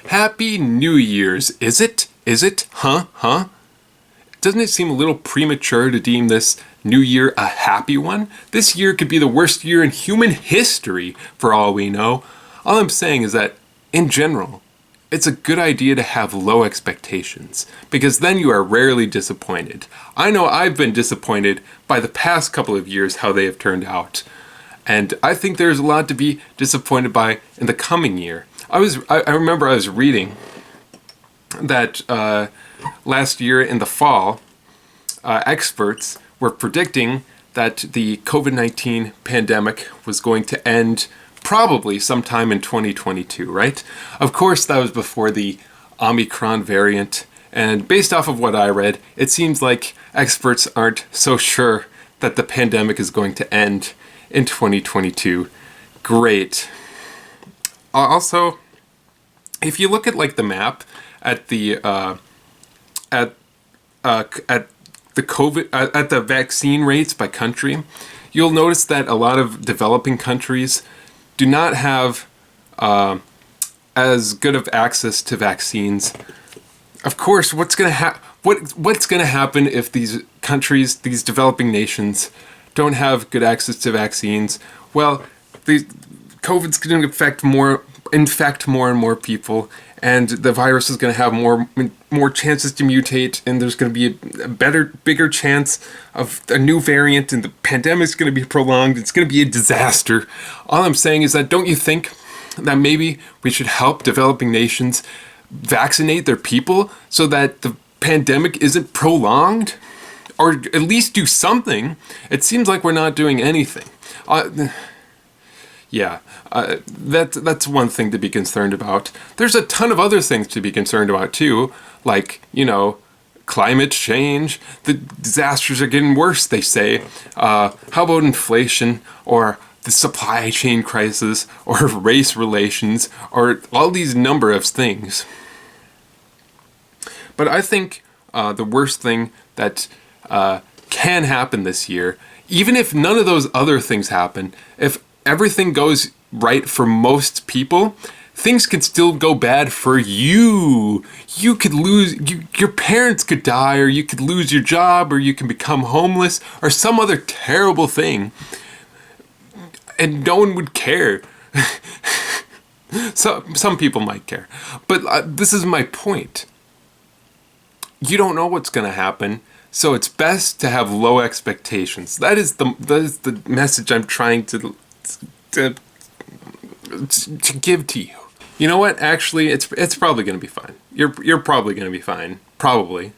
Happy New Year's. Is it? Is it? Huh? Huh? Doesn't it seem a little premature to deem this new year a happy one? This year could be the worst year in human history, for all we know. All I'm saying is that, in general, it's a good idea to have low expectations, because then you are rarely disappointed. I know I've been disappointed by the past couple of years how they have turned out. And I think there's a lot to be disappointed by in the coming year. I remember I was reading that last year in the fall, experts were predicting that the COVID-19 pandemic was going to end probably sometime in 2022, right? Of course, that was before the Omicron variant. And based off of what I read, it seems like experts aren't so sure that the pandemic is going to end in 2022. Great. Also, if you look at like the map at the at the COVID at the vaccine rates by country, you'll notice that a lot of developing countries do not have as good of access to vaccines. Of course, what's going to happen if these countries, these developing nations, don't have good access to vaccines? Well, the COVID's going to infect more and more people, and the virus is going to have more chances to mutate, and there's going to be a bigger chance of a new variant, and the pandemic's going to be prolonged. It's going to be a disaster. All I'm saying is that, don't you think that maybe we should help developing nations vaccinate their people so that the pandemic isn't prolonged? Or at least do something. It seems like we're not doing anything. That's one thing to be concerned about. There's a ton of other things to be concerned about too, like, climate change. The disasters are getting worse, they say. How about inflation, or the supply chain crisis, or race relations, or all these number of things. But I think the worst thing that can happen this year, even if none of those other things happen, if everything goes right for most people, things could still go bad for you. You could lose, your parents could die, or you could lose your job, or you can become homeless, or some other terrible thing. And no one would care. Some people might care. But this is my point. You don't know what's going to happen, so it's best to have low expectations. That is the message I'm trying to give to you. You know what? Actually, it's probably going to be fine. You're probably going to be fine. Probably.